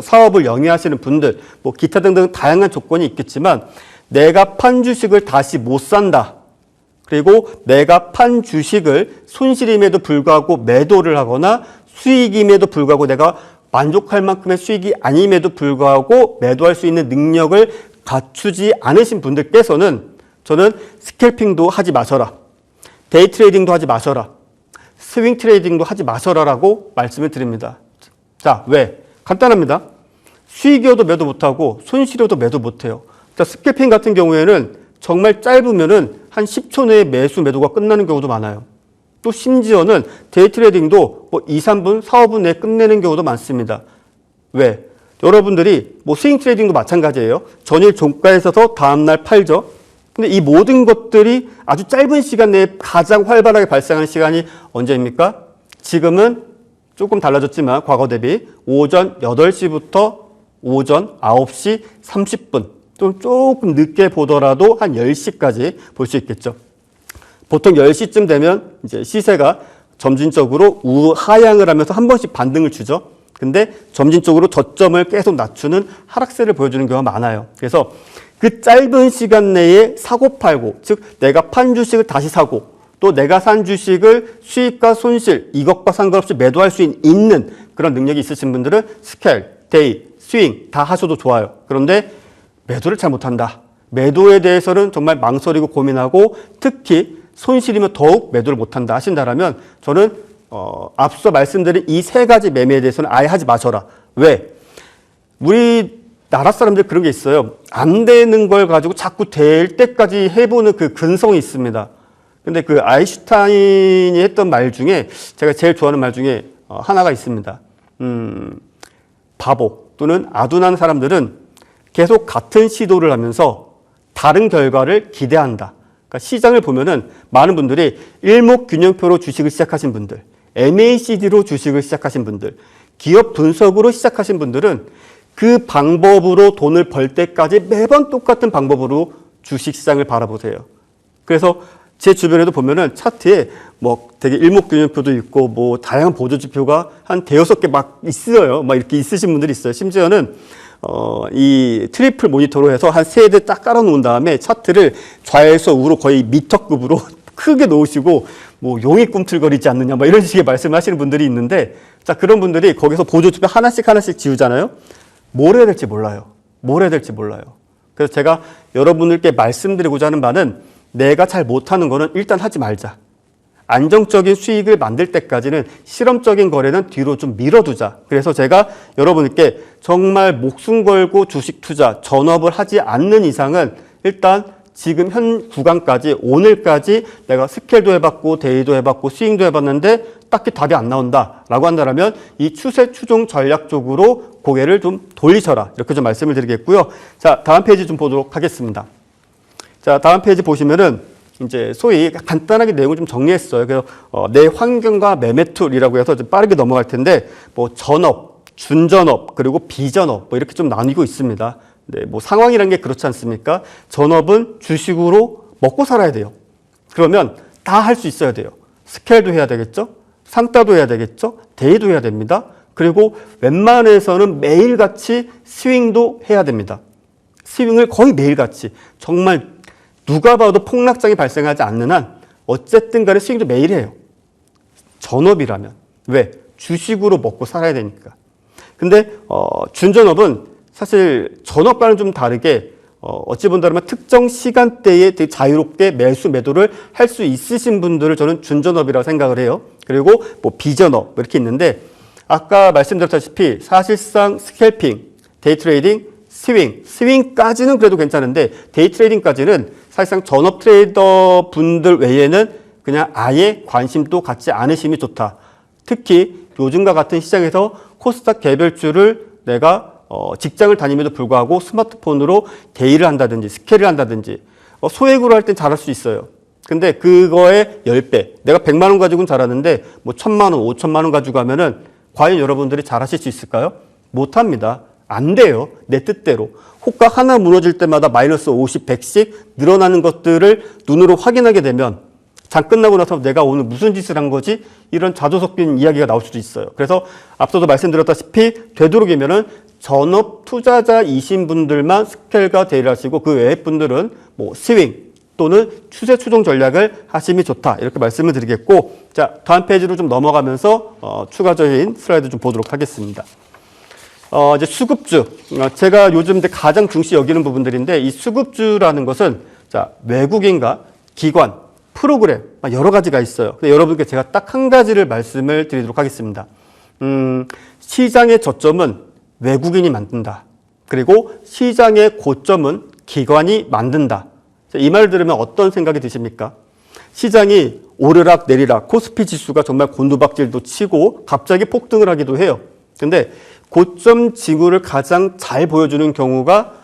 사업을 영위하시는 분들, 기타 등등 다양한 조건이 있겠지만 내가 판 주식을 다시 못 산다. 그리고 내가 판 주식을 손실임에도 불구하고 매도를 하거나 수익임에도 불구하고 내가 만족할 만큼의 수익이 아님에도 불구하고 매도할 수 있는 능력을 갖추지 않으신 분들께서는 저는 스캘핑도 하지 마셔라. 데이 트레이딩도 하지 마셔라. 스윙 트레이딩도 하지 마셔라라고 말씀을 드립니다. 자, 왜? 간단합니다. 수익이어도 매도 못하고 손실이어도 매도 못해요. 자, 스캘핑 같은 경우에는 정말 짧으면은 한 10초 내에 매도가 끝나는 경우도 많아요. 또 심지어는 데이 트레이딩도 2, 3분, 4, 5분 내에 끝내는 경우도 많습니다. 왜? 여러분들이 스윙 트레이딩도 마찬가지예요. 전일 종가에 서서 다음날 팔죠. 근데 이 모든 것들이 아주 짧은 시간 내에 가장 활발하게 발생하는 시간이 언제입니까? 지금은 조금 달라졌지만 과거 대비 오전 8시부터 오전 9시 30분 좀 조금 늦게 보더라도 한 10시까지 볼 수 있겠죠. 보통 10시쯤 되면 이제 시세가 점진적으로 하향을 하면서 한 번씩 반등을 주죠. 근데 점진적으로 저점을 계속 낮추는 하락세를 보여주는 경우가 많아요. 그래서 그 짧은 시간 내에 사고 팔고, 즉 내가 판 주식을 다시 사고 또 내가 산 주식을 수익과 손실 이것과 상관없이 매도할 수 있는 그런 능력이 있으신 분들은 스케일, 데이, 스윙 다 하셔도 좋아요. 그런데 매도를 잘 못한다. 매도에 대해서는 정말 망설이고 고민하고 특히 손실이면 더욱 매도를 못한다 하신다면 저는 앞서 말씀드린 이 세 가지 매매에 대해서는 아예 하지 마셔라. 왜? 우리 나라 사람들 그런 게 있어요. 안 되는 걸 가지고 자꾸 될 때까지 해보는 그 근성이 있습니다. 근데 그 아인슈타인이 했던 말 중에 제가 제일 좋아하는 말 중에 하나가 있습니다. 바보 또는 아둔한 사람들은 계속 같은 시도를 하면서 다른 결과를 기대한다. 그러니까 시장을 보면은 많은 분들이 일목균형표로 주식을 시작하신 분들, MACD로 주식을 시작하신 분들, 기업 분석으로 시작하신 분들은 그 방법으로 돈을 벌 때까지 매번 똑같은 방법으로 주식시장을 바라보세요. 그래서 제 주변에도 보면은 차트에 되게 일목균형표도 있고 다양한 보조지표가 한 대여섯 개 막 있어요. 이렇게 있으신 분들이 있어요. 심지어는 이 트리플 모니터로 해서 한 세 대 딱 깔아놓은 다음에 차트를 좌에서 우로 거의 미터급으로 크게 놓으시고 용이 꿈틀거리지 않느냐 이런 식의 말씀을 하시는 분들이 있는데 자 그런 분들이 거기서 보조지표 하나씩 지우잖아요. 뭘 해야 될지 몰라요. 그래서 제가 여러분들께 말씀드리고자 하는 바는 내가 잘 못하는 거는 일단 하지 말자. 안정적인 수익을 만들 때까지는 실험적인 거래는 뒤로 좀 밀어두자. 그래서 제가 여러분께 정말 목숨 걸고 주식 투자, 전업을 하지 않는 이상은 일단 지금 현 구간까지 오늘까지 내가 스케일도 해봤고 데이도 해봤고 스윙도 해봤는데 딱히 답이 안 나온다라고 한다면 이 추세 추종 전략 쪽으로 고개를 좀 돌리셔라. 이렇게 좀 말씀을 드리겠고요. 자, 다음 페이지 좀 보도록 하겠습니다. 자, 다음 페이지 보시면은 이제 소위 간단하게 내용을 좀 정리했어요. 그래서 내 환경과 매매 툴이라고 해서 좀 빠르게 넘어갈 텐데 전업, 준전업, 그리고 비전업 이렇게 좀 나뉘고 있습니다. 네, 상황이라는 게 그렇지 않습니까? 전업은 주식으로 먹고 살아야 돼요. 그러면 다 할 수 있어야 돼요. 스케일도 해야 되겠죠? 상따도 해야 되겠죠? 데이도 해야 됩니다. 그리고 웬만해서는 매일같이 스윙도 해야 됩니다. 스윙을 거의 매일같이. 정말 누가 봐도 폭락장이 발생하지 않는 한 어쨌든 간에 스윙도 매일 해요. 전업이라면. 왜? 주식으로 먹고 살아야 되니까. 근데 준전업은 사실 전업과는 좀 다르게 어찌 본다면 특정 시간대에 되게 자유롭게 매수 매도를 할 수 있으신 분들을 저는 준전업이라고 생각을 해요. 그리고 뭐 비전업 이렇게 있는데 아까 말씀드렸다시피 사실상 스캘핑, 데이트레이딩, 스윙까지는 그래도 괜찮은데 데이트레이딩까지는 사실상 전업 트레이더 분들 외에는 그냥 아예 관심도 갖지 않으심이 좋다. 특히 요즘과 같은 시장에서 코스닥 개별주를 내가 직장을 다님에도 불구하고 스마트폰으로 데이를 한다든지 스캔을 한다든지 소액으로 할 땐 잘할 수 있어요. 근데 그거의 10배. 내가 100만 원 가지고는 잘하는데 뭐 1000만 원, 5천만 원 가지고 하면은 과연 여러분들이 잘하실 수 있을까요? 못합니다. 안 돼요. 내 뜻대로. 호가 하나 무너질 때마다 마이너스 50, 100씩 늘어나는 것들을 눈으로 확인하게 되면 장 끝나고 나서 내가 오늘 무슨 짓을 한 거지? 이런 자조 섞인 이야기가 나올 수도 있어요. 그래서 앞서도 말씀드렸다시피 되도록이면은 전업 투자자이신 분들만 스켈과 대리를 하시고 그 외의 분들은 뭐 스윙 또는 추세 추종 전략을 하심이 좋다. 이렇게 말씀을 드리겠고, 자, 다음 페이지로 좀 넘어가면서 추가적인 슬라이드 좀 보도록 하겠습니다. 이제 수급주. 제가 요즘 가장 중시 여기는 부분들인데 이 수급주라는 것은 자, 외국인과 기관, 프로그램 여러 가지가 있어요. 근데 여러분께 제가 딱 한 가지를 말씀을 드리도록 하겠습니다. 시장의 저점은 외국인이 만든다. 그리고 시장의 고점은 기관이 만든다. 이 말 들으면 어떤 생각이 드십니까? 시장이 오르락 내리락 코스피 지수가 정말 곤두박질도 치고 갑자기 폭등을 하기도 해요. 근데 고점 징후를 가장 잘 보여주는 경우가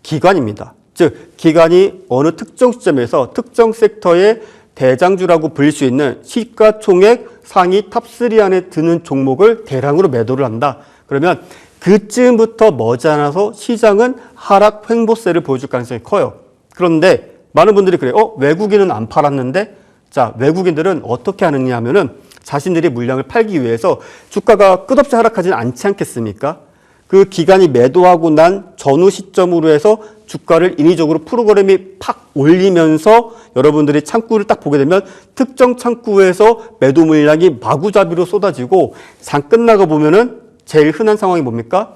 기관입니다. 즉 기관이 어느 특정 시점에서 특정 섹터의 대장주라고 불릴 수 있는 시가총액 상위 탑3 안에 드는 종목을 대량으로 매도를 한다. 그러면 그쯤부터 머지않아서 시장은 하락 횡보세를 보여줄 가능성이 커요. 그런데 많은 분들이 그래요. 외국인은 안 팔았는데 자, 외국인들은 어떻게 하느냐 하면은 자신들이 물량을 팔기 위해서 주가가 끝없이 하락하지는 않지 않겠습니까? 그 기간이 매도하고 난 전후 시점으로 해서 주가를 인위적으로 프로그램이 팍 올리면서 여러분들이 창구를 딱 보게 되면 특정 창구에서 매도 물량이 마구잡이로 쏟아지고 장 끝나고 보면은 제일 흔한 상황이 뭡니까?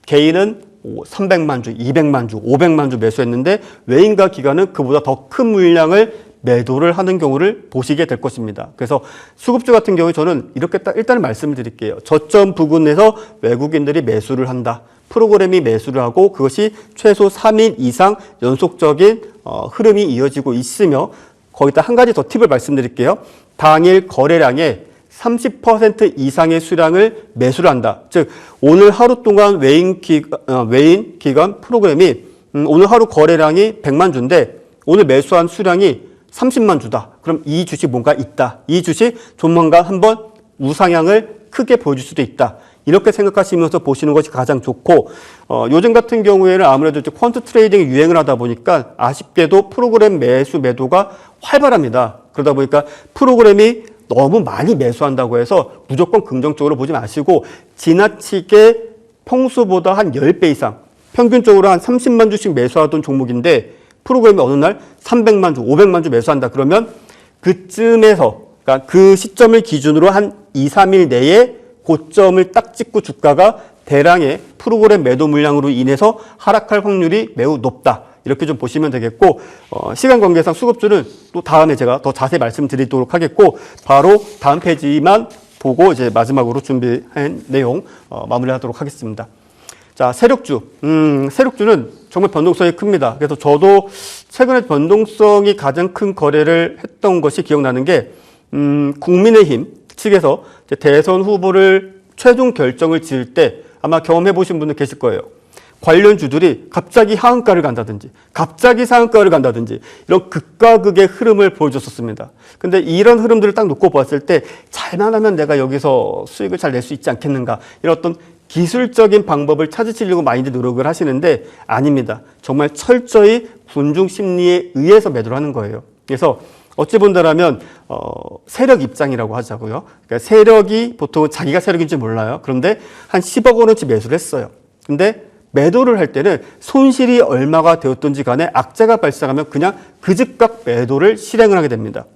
개인은 300만 주, 200만 주, 500만 주 매수했는데 외인과 기관은 그보다 더 큰 물량을 매도를 하는 경우를 보시게 될 것입니다. 그래서 수급주 같은 경우에 저는 이렇게 딱 일단은 말씀을 드릴게요. 저점 부근에서 외국인들이 매수를 한다. 프로그램이 매수를 하고 그것이 최소 3일 이상 연속적인 흐름이 이어지고 있으며 거기다 한 가지 더 팁을 말씀드릴게요. 당일 거래량의 30% 이상의 수량을 매수를 한다. 즉 오늘 하루 동안 외인 기관 프로그램이 오늘 하루 거래량이 100만 주인데 오늘 매수한 수량이 30만 주다. 그럼 이 주식 뭔가 있다. 이 주식 조만간 한번 우상향을 크게 보여줄 수도 있다. 이렇게 생각하시면서 보시는 것이 가장 좋고 요즘 같은 경우에는 아무래도 퀀트 트레이딩이 유행을 하다 보니까 아쉽게도 프로그램 매수 매도가 활발합니다. 그러다 보니까 프로그램이 너무 많이 매수한다고 해서 무조건 긍정적으로 보지 마시고 지나치게 평소보다 한 10배 이상 평균적으로 한 30만 주씩 매수하던 종목인데 프로그램이 어느 날 300만 주, 500만 주 매수한다. 그러면 그쯤에서 그러니까 그 시점을 기준으로 한 2, 3일 내에 고점을 딱 찍고 주가가 대량의 프로그램 매도 물량으로 인해서 하락할 확률이 매우 높다. 이렇게 좀 보시면 되겠고 시간 관계상 수급주는 또 다음에 제가 더 자세히 말씀드리도록 하겠고 바로 다음 페이지만 보고 이제 마지막으로 준비한 내용 마무리하도록 하겠습니다. 자, 세력주. 세력주는 정말 변동성이 큽니다. 그래서 저도 최근에 변동성이 가장 큰 거래를 했던 것이 기억나는 게 국민의힘 측에서 대선 후보를 최종 결정을 지을 때 아마 경험해 보신 분들 계실 거예요. 관련주들이 갑자기 하한가를 간다든지 갑자기 상한가를 간다든지 이런 극과 극의 흐름을 보여줬었습니다. 근데 이런 흐름들을 딱 놓고 봤을 때 잘만 하면 내가 여기서 수익을 잘 낼 수 있지 않겠는가 이런 어떤 기술적인 방법을 찾으시려고 많이들 노력을 하시는데 아닙니다. 정말 철저히 군중 심리에 의해서 매도를 하는 거예요. 그래서 어찌 본다라면 세력 입장이라고 하자고요. 그러니까 세력이 보통 자기가 세력인지 몰라요. 그런데 한 10억 원어치 매수를 했어요. 근데 매도를 할 때는 손실이 얼마가 되었든지 간에 악재가 발생하면 그냥 그 즉각 매도를 실행을 하게 됩니다.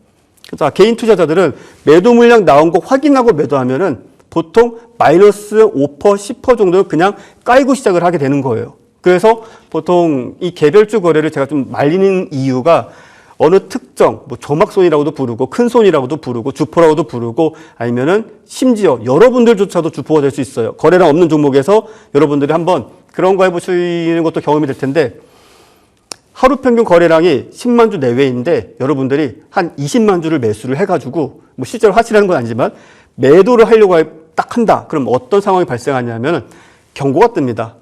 자, 개인 투자자들은 매도 물량 나온 거 확인하고 매도하면은 보통 마이너스 5%, 10% 정도는 그냥 깔고 시작을 하게 되는 거예요. 그래서 보통 이 개별주 거래를 제가 좀 말리는 이유가 어느 특정, 뭐 조막손이라고도 부르고 큰 손이라고도 부르고 주포라고도 부르고 아니면은 심지어 여러분들조차도 주포가 될 수 있어요. 거래량 없는 종목에서 여러분들이 한번 그런 거 해보시는 것도 경험이 될 텐데 하루 평균 거래량이 10만 주 내외인데 여러분들이 한 20만 주를 매수를 해가지고 뭐 실제로 하시라는 건 아니지만 매도를 하려고 딱 한다. 그럼 어떤 상황이 발생하냐면 경고가 뜹니다.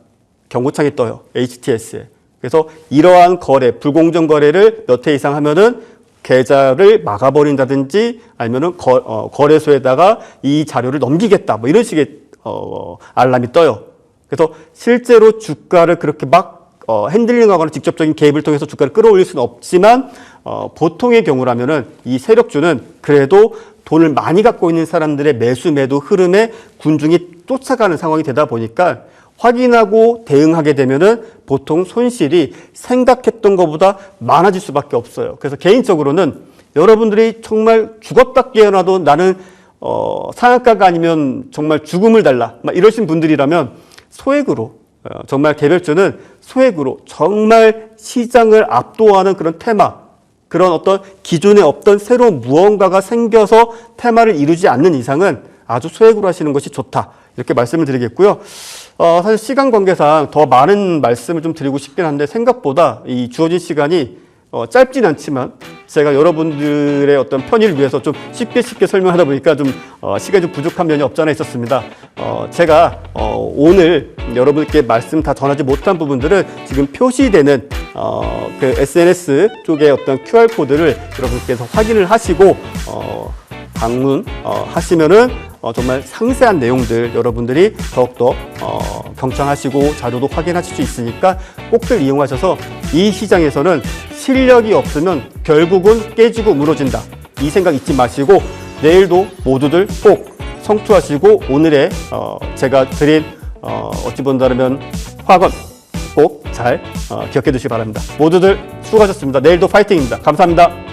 경고창이 떠요. HTS에. 그래서 이러한 거래, 불공정 거래를 몇 회 이상 하면은 계좌를 막아버린다든지 아니면은 거래소에다가 이 자료를 넘기겠다. 뭐 이런 식의 알람이 떠요. 그래서 실제로 주가를 그렇게 막 핸들링하거나 직접적인 개입을 통해서 주가를 끌어올릴 수는 없지만 보통의 경우라면은 이 세력주는 그래도 돈을 많이 갖고 있는 사람들의 매수 매도 흐름에 군중이 쫓아가는 상황이 되다 보니까 확인하고 대응하게 되면은 보통 손실이 생각했던 것보다 많아질 수밖에 없어요. 그래서 개인적으로는 여러분들이 정말 죽었다 깨어나도 나는 상한가가 아니면 정말 죽음을 달라 막 이러신 분들이라면 소액으로 정말 개별주는 소액으로 정말 시장을 압도하는 그런 테마, 그런 어떤 기존에 없던 새로운 무언가가 생겨서 테마를 이루지 않는 이상은 아주 소액으로 하시는 것이 좋다. 이렇게 말씀을 드리겠고요. 사실 시간 관계상 더 많은 말씀을 좀 드리고 싶긴 한데 생각보다 이 주어진 시간이 짧진 않지만 제가 여러분들의 어떤 편의를 위해서 좀 쉽게 설명하다 보니까 좀 시간이 좀 부족한 면이 없지 않아 있었습니다. 제가 오늘 여러분께 말씀 다 전하지 못한 부분들은 지금 표시되는 그 SNS 쪽의 어떤 QR코드를 여러분께서 확인을 하시고 방문 하시면은 정말 상세한 내용들 여러분들이 더욱더 경청하시고 자료도 확인하실 수 있으니까 꼭들 이용하셔서 이 시장에서는 실력이 없으면 결국은 깨지고 무너진다. 이 생각 잊지 마시고 내일도 모두들 꼭 성투하시고 오늘의 제가 드린 어찌 본다면 화건 꼭 잘 기억해 두시기 바랍니다. 모두들 수고하셨습니다. 내일도 파이팅입니다. 감사합니다.